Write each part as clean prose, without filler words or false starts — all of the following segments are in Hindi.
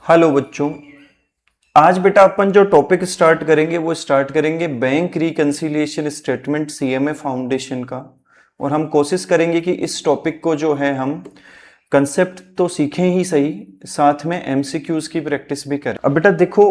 हेलो बच्चों। आज बेटा अपन जो टॉपिक स्टार्ट करेंगे वो स्टार्ट करेंगे bank reconciliation statement CMA foundation का। और हम कोशिश करेंगे कि इस टॉपिक को जो है हम कंसेप्ट तो सीखें ही सही, साथ में एमसीक्यूज की प्रैक्टिस भी करें। अब बेटा देखो,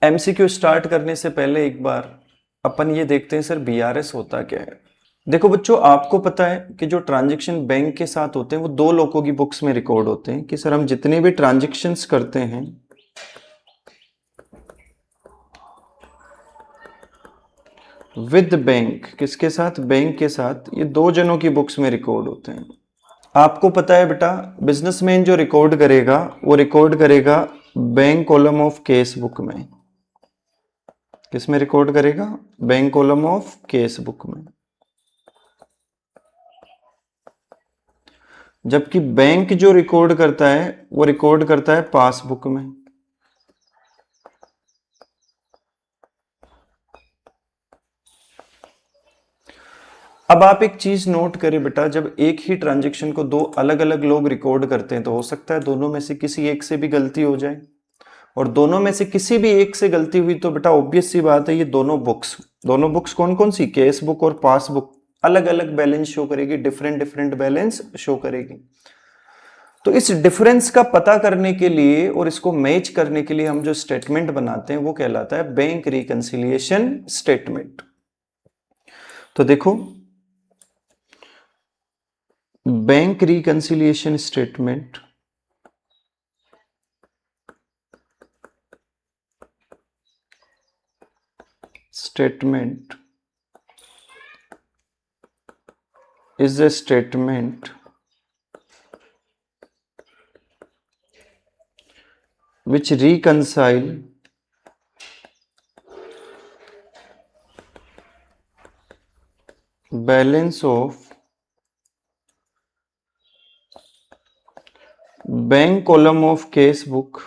एमसीक्यू स्टार्ट करने से पहले एक बार अपन ये देखते हैं सर बीआरएस होता क्या है। देखो बच्चों, आपको पता है कि जो ट्रांजैक्शन बैंक के साथ होते हैं वो दो लोगों की बुक्स में रिकॉर्ड होते हैं कि सर हम जितने भी ट्रांजैक्शंस करते हैं विद बैंक, किसके साथ? बैंक के साथ। ये दो जनों की बुक्स में रिकॉर्ड होते हैं। आपको पता है बेटा, बिजनेसमैन जो रिकॉर्ड करेगा वो रिकॉर्ड करेगा bank column of cash book में। किस में रिकॉर्ड करेगा? Bank column of cash book में। जबकि बैंक जो रिकॉर्ड करता है वो रिकॉर्ड करता है पासबुक में। अब आप एक चीज नोट करें बेटा, जब एक ही ट्रांजैक्शन को दो अलग अलग लोग रिकॉर्ड करते हैं तो हो सकता है दोनों में से किसी एक से भी गलती हो जाए, और दोनों में से किसी भी एक से गलती हुई तो बेटा ऑब्वियस सी बात है ये दोनों बुक्स कौन कौन सी? केस बुक और पासबुक अलग अलग बैलेंस शो करेगी, डिफरेंट डिफरेंट बैलेंस शो करेगी। तो इस डिफरेंस का पता करने के लिए और इसको मैच करने के लिए हम जो स्टेटमेंट बनाते हैं वो कहलाता है बैंक रिकंसिलिएशन स्टेटमेंट। तो देखो, bank reconciliation statement is a statement which reconcile balance of bank column of case book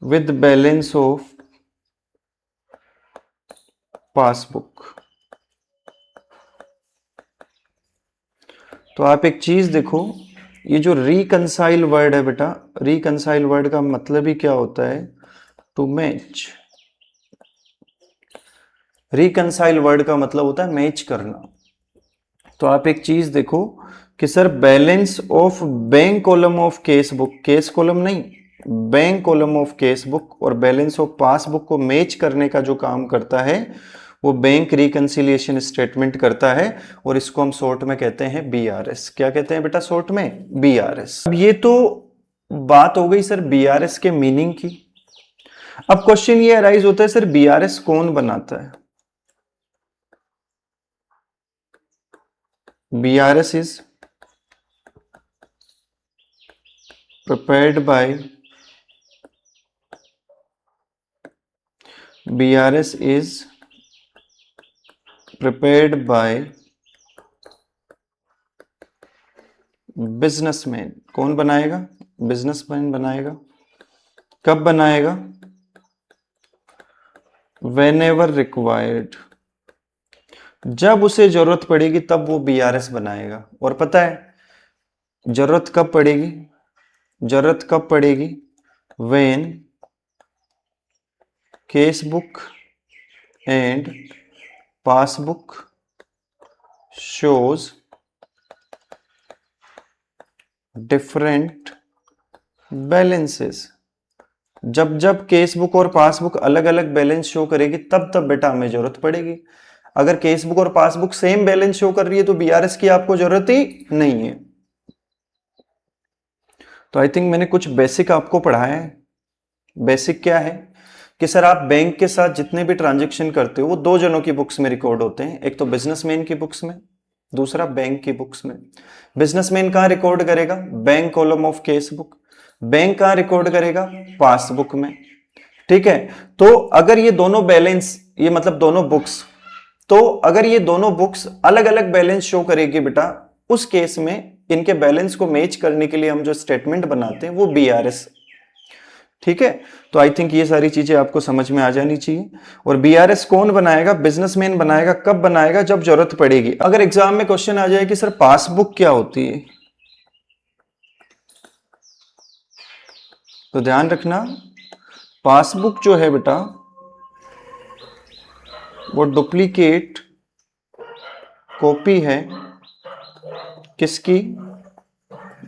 with balance of passbook. तो आप एक चीज देखो, ये जो रिकंसाइल वर्ड है बेटा, रिकंसाइल वर्ड का मतलब ही क्या होता है? To match. रिकंसाइल वर्ड का मतलब होता है मैच करना। तो आप एक चीज देखो कि sir balance of bank column of cash book, cash column नहीं, bank column of cash book और बैलेंस ऑफ पासबुक को मैच करने का जो काम करता है वो बैंक रिकंसिलिएशन स्टेटमेंट करता है, और इसको हम शॉर्ट में कहते हैं बीआरएस। क्या कहते हैं बेटा शॉर्ट में? बीआरएस। अब ये तो बात हो गई सर बीआरएस के मीनिंग की। अब क्वेश्चन ये अराइज होता है, सर बीआरएस कौन बनाता है? BRS is prepared by BRS is prepared by businessman. कौन बनाएगा? बिजनेसमैन बनाएगा। कब बनाएगा? Whenever required, जब उसे जरूरत पड़ेगी तब वो बीआरएस बनाएगा। और पता है जरूरत कब पड़ेगी? जरूरत कब पड़ेगी? When case book and passbook shows different balances। जब जब केस बुक और पासबुक अलग अलग बैलेंस शो करेगी तब तब बेटा हमें जरूरत पड़ेगी। अगर केस बुक और पासबुक सेम बैलेंस शो कर रही है तो बीआरएस की आपको जरूरत ही नहीं है। तो आई थिंक मैंने कुछ बेसिक आपको पढ़ाया है। बेसिक क्या है कि सर आप बैंक के साथ जितने भी ट्रांजैक्शन करते हो वो दो जनों की बुक्स में रिकॉर्ड होते हैं, एक तो बिजनेसमैन की बुक्स में, दूसरा बैंक की बुक्स में। बिजनेसमैन कहां रिकॉर्ड करेगा? Bank column of cash book. Bank कहां रिकॉर्ड करेगा? पासबुक में। ठीक है, तो अगर ये दोनों बैलेंस, ये मतलब दोनों बुक्स, तो अगर ये दोनों बुक्स अलग अलग बैलेंस शो करेगी बेटा, उस केस में इनके बैलेंस को मैच करने के लिए हम जो स्टेटमेंट बनाते हैं वो बीआरएस ठीक है, तो आई थिंक ये सारी चीजें आपको समझ में आ जानी चाहिए। और बीआरएस कौन बनाएगा? बिजनेसमैन बनाएगा। कब बनाएगा? जब जरूरत पड़ेगी। अगर एग्जाम में क्वेश्चन आ जाए कि सर पासबुक क्या होती है, तो ध्यान रखना पासबुक जो है बेटा वो डुप्लीकेट कॉपी है किसकी?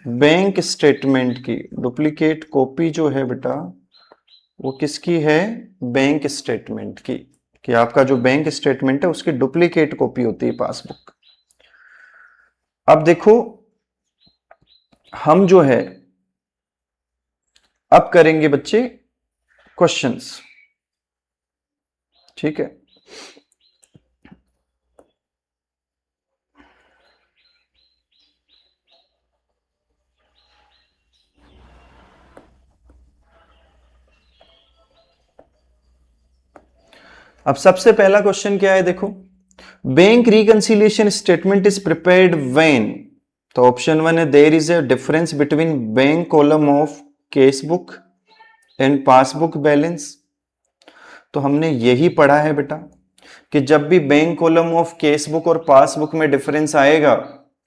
बैंक स्टेटमेंट की। डुप्लीकेट कॉपी जो है बेटा वो किसकी है? बैंक स्टेटमेंट की। कि आपका जो बैंक स्टेटमेंट है उसकी डुप्लीकेट कॉपी होती है पासबुक। अब देखो हम जो है अब करेंगे बच्चे क्वेश्चंस, ठीक है। अब सबसे पहला क्वेश्चन क्या है देखो, bank reconciliation statement is prepared when. तो ऑप्शन 1 है there is a difference between bank column of cash book and passbook balance. तो हमने यही पढ़ा है बेटा कि जब भी bank column of cash book और पासबुक में डिफरेंस आएगा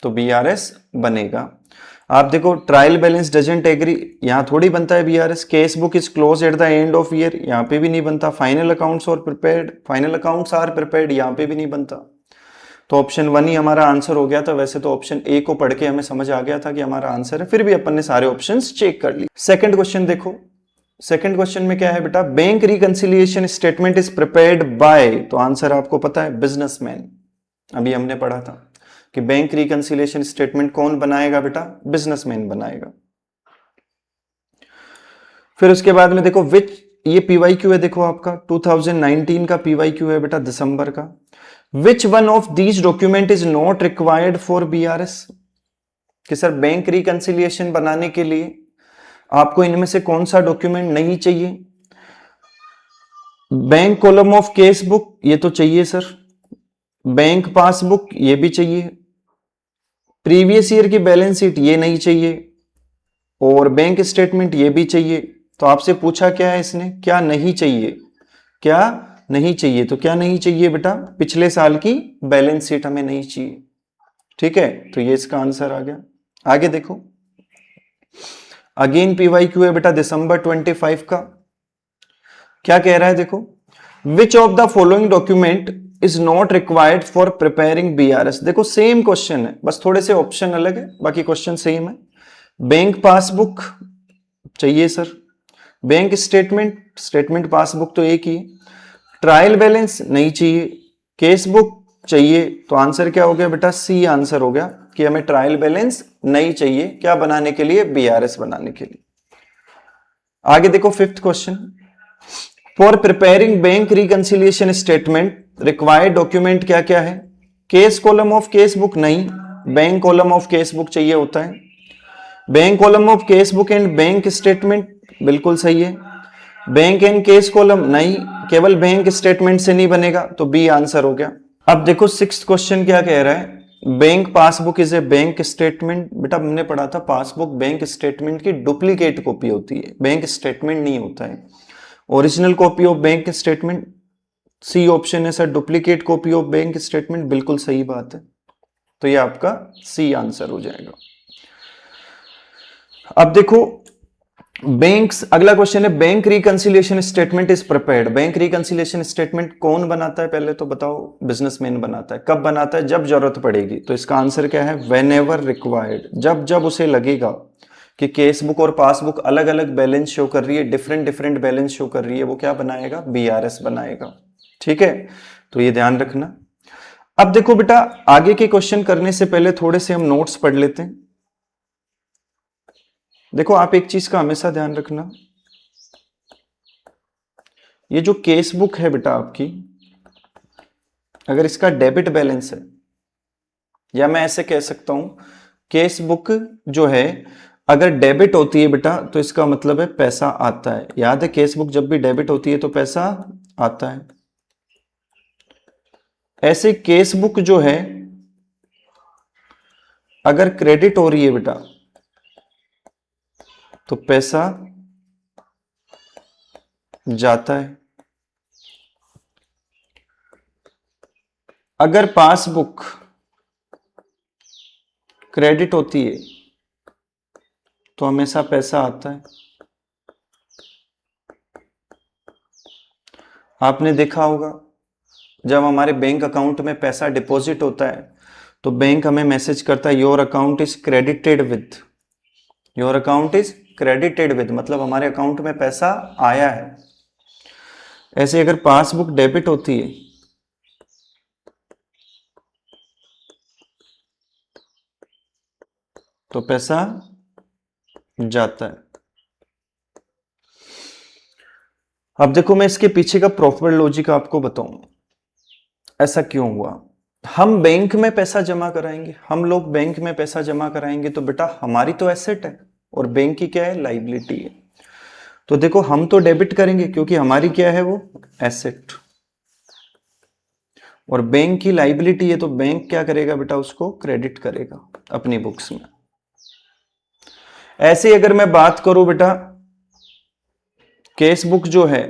तो बीआरएस बनेगा। आप देखो ट्रायल बैलेंस डजंट एग्री, यहां थोड़ी बनता है BRS. Cash book is close at the end of year, यहां पे भी नहीं बनता। फाइनल अकाउंट्स और prepared, final accounts are prepared, यहां पे भी नहीं बनता। तो ऑप्शन 1 ही हमारा आंसर हो गया था। वैसे तो ऑप्शन ए को पढ़ के हमें समझ आ गया था कि हमारा आंसर है, फिर भी अपन ने सारे ऑप्शंस चेक कर लिए। सेकंड क्वेश्चन देखो, सेकंड क्वेश्चन में क्या है बेटा, bank reconciliation statement is prepared by. तो आंसर आपको पता है बिजनेसमैन। अभी हमने पढ़ा था कि बैंक रिकंसिलिएशन स्टेटमेंट कौन बनाएगा बेटा? बिजनेसमैन बनाएगा। फिर उसके बाद में देखो विच, ये पीवाईक्यू है देखो आपका 2019 का पीवाईक्यू है बेटा दिसंबर का। Which one of these document is not required for BRS. कि सर बैंक रिकंसिलिएशन बनाने के लिए आपको इनमें से कौन सा डॉक्यूमेंट नहीं चाहिए? Bank column of cash book ये तो चाहिए सर, बैंक पासबुक ये भी चाहिए, प्रीवियस ईयर की बैलेंस शीट ये नहीं चाहिए, और बैंक स्टेटमेंट ये भी चाहिए। तो आपसे पूछा क्या है इसने, क्या नहीं चाहिए? क्या नहीं चाहिए? तो क्या नहीं चाहिए बेटा? पिछले साल की बैलेंस शीट हमें नहीं चाहिए। ठीक है, तो ये इसका आंसर आ गया। आगे देखो, अगेन पीवाईक्यू है बेटा दिसंबर 25 का। क्या कह रहा है देखो, which of the following document is not required for preparing BRS. देखो सेम क्वेश्चन है, बस थोड़े से ऑप्शन अलग है, बाकी क्वेश्चन सेम है। बैंक पासबुक चाहिए sir, bank statement, statement passbook तो एक ही है, ट्रायल बैलेंस नहीं चाहिए, केस बुक चाहिए। तो आंसर क्या हो गया बेटा? सी आंसर हो गया कि हमें ट्रायल बैलेंस नहीं चाहिए। क्या बनाने के लिए? बीआरएस बनाने के लिए। आगे देखो fifth question, for preparing bank reconciliation statement required document क्या क्या है? Cash column of cash book नहीं, bank column of cash book चाहिए होता है। Bank column of cash book and bank statement बिल्कुल सही है। बैंक एंड केस कॉलम नहीं, केवल बैंक स्टेटमेंट से नहीं बनेगा, तो बी आंसर हो गया। अब देखो सिक्स्थ क्वेश्चन क्या कह रहा है, bank passbook is a bank statement. बेटा हमने पढ़ा था पासबुक बैंक स्टेटमेंट की डुप्लीकेट कॉपी होती है, बैंक स्टेटमेंट नहीं होता है। Original copy of bank statement, C option है sir, duplicate copy of bank statement, बिल्कुल सही बात है। तो ये आपका सी आंसर हो जाएगा। अब देखो बैंक्स, अगला क्वेश्चन है bank reconciliation statement is prepared. Bank reconciliation statement कौन बनाता है पहले तो बताओ? बिजनेसमैन बनाता है। कब बनाता है? जब जरूरत पड़ेगी। तो इसका आंसर क्या है? वेन एवर रिक्वायर्ड, जब जब उसे लगेगा कि केस बुक और पासबुक अलग अलग बैलेंस शो कर रही है, डिफरेंट डिफरेंट बैलेंस शो कर रही है, वो क्या बनाएगा? बीआरएस बनाएगा। ठीक है, तो ये ध्यान रखना। अब देखो बेटा आगे के क्वेश्चन करने से पहले थोड़े से हम नोट्स पढ़ लेते हैं। देखो आप एक चीज का हमेशा ध्यान रखना, ये जो केस बुक है बेटा आपकी, अगर इसका डेबिट बैलेंस है, या मैं ऐसे कह सकता हूं केस बुक जो है अगर डेबिट होती है बेटा तो इसका मतलब है पैसा आता है। याद है केस बुक जब भी डेबिट होती है तो पैसा आता है। ऐसे केस बुक जो है अगर क्रेडिट हो रही है बेटा तो पैसा जाता है। अगर पासबुक क्रेडिट होती है तो हमेशा पैसा आता है। आपने देखा होगा जब हमारे बैंक अकाउंट में पैसा डिपॉजिट होता है तो बैंक हमें मैसेज करता है your account is credited with, your account is credited with, मतलब हमारे अकाउंट में पैसा आया है। ऐसे अगर पासबुक डेबिट होती है तो पैसा जाता है। अब देखो मैं इसके पीछे का प्रॉपर लॉजिक आपको बताऊं, ऐसा क्यों हुआ। हम बैंक में पैसा जमा कराएंगे, हम लोग बैंक में पैसा जमा कराएंगे तो बेटा हमारी तो एसेट है और बैंक की क्या है, लाइबिलिटी है। तो देखो हम तो डेबिट करेंगे क्योंकि हमारी क्या है, वो एसेट, और बैंक की लाइबिलिटी है तो बैंक क्या करेगा बेटा, उसको क्रेडिट करेगा अपनी बुक्स में। ऐसे ही अगर मैं बात करूं बेटा, केस बुक जो है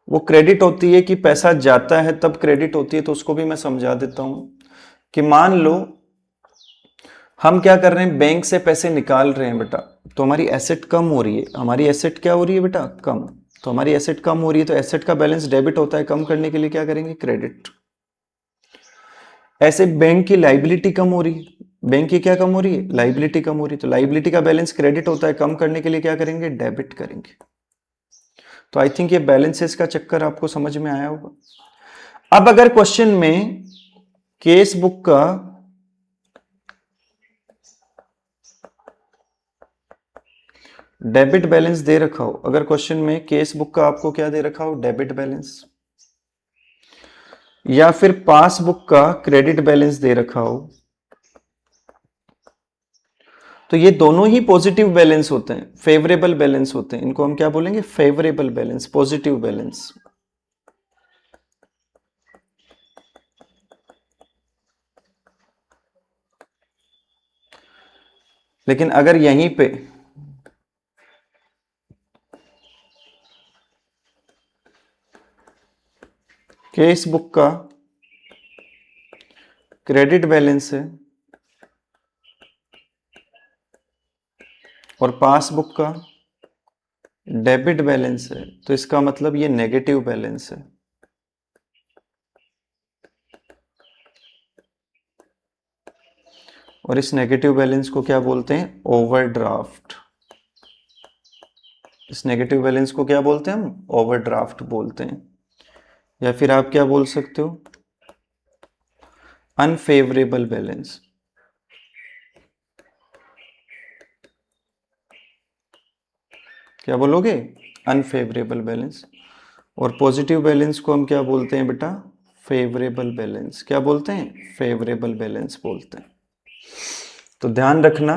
वो क्रेडिट होती है कि पैसा जाता है तब क्रेडिट होती है, तो उसको भी मैं समझा देता हूं कि मान लो हम क्या कर रहे हैं, बैंक से पैसे निकाल रहे हैं बेटा, तो हमारी एसेट कम हो रही है। हमारी एसेट क्या हो रही है बेटा, कम। तो हमारी एसेट कम हो रही है तो एसेट का बैलेंस डेबिट होता है, कम करने के लिए क्या करेंगे, क्रेडिट। ऐसे बैंक की लाइबिलिटी कम हो रही है, बैंक की क्या कम हो रही है, लाइबिलिटी कम हो रही है, तो लाइबिलिटी का बैलेंस क्रेडिट होता है, कम करने के लिए क्या करेंगे, डेबिट करेंगे। तो आई थिंक ये बैलेंसेस का चक्कर आपको समझ में आया होगा। अब अगर क्वेश्चन में केस बुक का डेबिट बैलेंस दे रखा हो, अगर क्वेश्चन में केस बुक का आपको क्या दे रखा हो, डेबिट बैलेंस, या फिर पासबुक का क्रेडिट बैलेंस दे रखा हो, तो ये दोनों ही पॉजिटिव बैलेंस होते हैं, फेवरेबल बैलेंस होते हैं। इनको हम क्या बोलेंगे, फेवरेबल बैलेंस, पॉजिटिव बैलेंस। लेकिन अगर यहीं पे केस बुक का क्रेडिट बैलेंस है और पासबुक का डेबिट बैलेंस है, तो इसका मतलब ये नेगेटिव बैलेंस है। और इस नेगेटिव बैलेंस को क्या बोलते हैं, ओवरड्राफ्ट। इस नेगेटिव बैलेंस को क्या बोलते हैं हम, ओवरड्राफ्ट बोलते हैं। या फिर आप क्या बोल सकते हो, अनफेवरेबल बैलेंस। क्या बोलोगे, अनफेवरेबल बैलेंस। और पॉजिटिव बैलेंस को हम क्या बोलते हैं बेटा, फेवरेबल बैलेंस। क्या बोलते हैं, फेवरेबल बैलेंस बोलते हैं। तो ध्यान रखना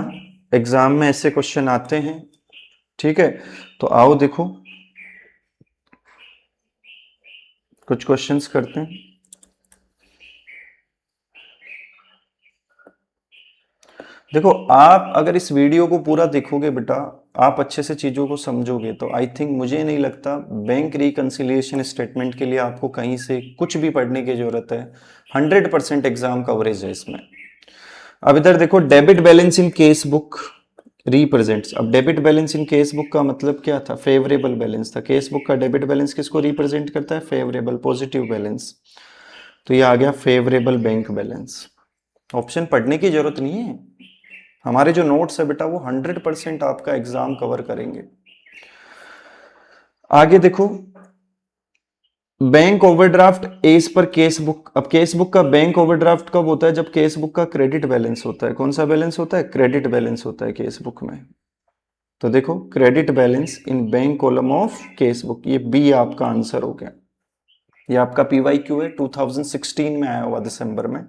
एग्जाम में ऐसे क्वेश्चन आते हैं, ठीक है। तो आओ देखो कुछ क्वेश्चंस करते हैं। देखो आप अगर इस वीडियो को पूरा देखोगे बेटा, आप अच्छे से चीज़ों को समझोगे, तो आई थिंक मुझे नहीं लगता बैंक रिकंसिलिएशन स्टेटमेंट के लिए आपको कहीं से कुछ भी पढ़ने की जरूरत है। 100% एग्जाम कवरेज है इसमें। अब इधर देखो, debit balance in cash book represents. अब debit balance in cash book का मतलब क्या था, फेवरेबल बैलेंस था। केस बुक का डेबिट बैलेंस किसको रिप्रेजेंट करता है, फेवरेबल, पॉजिटिव बैलेंस। तो ये आ गया फेवरेबल बैंक बैलेंस। ऑप्शन पढ़ने की जरूरत नहीं है, हमारे जो नोट्स है बेटा वो 100% आपका एग्जाम कवर करेंगे। आगे देखो, bank overdraft as per cash book. अब केस बुक का बैंक ओवरड्राफ्ट कब होता है, जब केस बुक का क्रेडिट बैलेंस होता है। कौन सा बैलेंस होता है, क्रेडिट बैलेंस होता है केस बुक में। तो देखो credit balance in bank column of cash book, ये बी आपका आंसर हो गया। ये आपका PYQ है, 2016 में आया हुआ दिसंबर में।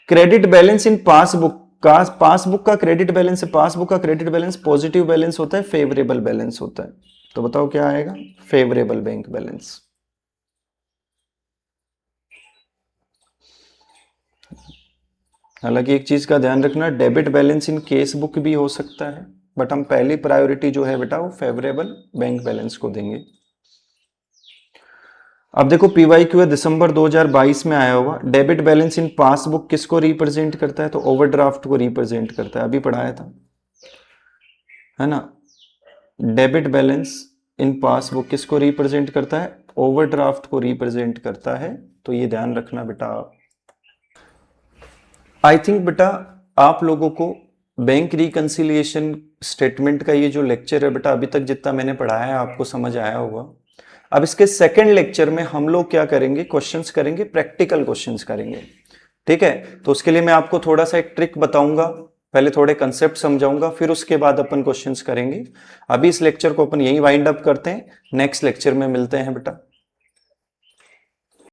क्रेडिट बैलेंस इन पासबुक का, पासबुक का क्रेडिट बैलेंस है, पासबुक का क्रेडिट बैलेंस पॉजिटिव बैलेंस होता है, फेवरेबल बैलेंस होता है। तो बताओ क्या आएगा, फेवरेबल बैंक बैलेंस। हालांकि एक चीज का ध्यान रखना, debit balance in cash book भी हो सकता है, बट हम पहली प्रायोरिटी जो है बेटा वो फेवरेबल बैंक बैलेंस को देंगे। अब देखो पीवाईक्यू है दिसंबर 2022 में आया होगा। डेबिट बैलेंस इन पासबुक किसको रिप्रेजेंट करता है? तो ओवरड्राफ्ट को रिप्रेजेंट करता है, अभी पढ़ाया था, है ना। डेबिट बैलेंस इन पासबुक किसको रिप्रेजेंट करता है? ओवरड्राफ्ट को रिप्रेजेंट करता है, तो ये ध्यान रखना बेटा। आई थिंक बेटा आप लोगों को बैंक रिकंसिलिएशन स्टेटमेंट का ये जो लेक्चर है बेटा, अभी तक जितना मैंने पढ़ाया है आपको समझ आया होगा। अब इसके सेकंड लेक्चर में हम लोग क्या करेंगे? क्वेश्चंस करेंगे, प्रैक्टिकल क्वेश्चंस करेंगे, ठीक है। तो उसके लिए मैं आपको थोड़ा सा एक ट्रिक बताऊंगा, पहले थोड़े कंसेप्ट समझाऊंगा, फिर उसके बाद अपन क्वेश्चंस करेंगे। अभी इस लेक्चर को अपन यही वाइंड अप करते हैं, नेक्स्ट लेक्चर में मिलते हैं बेटा।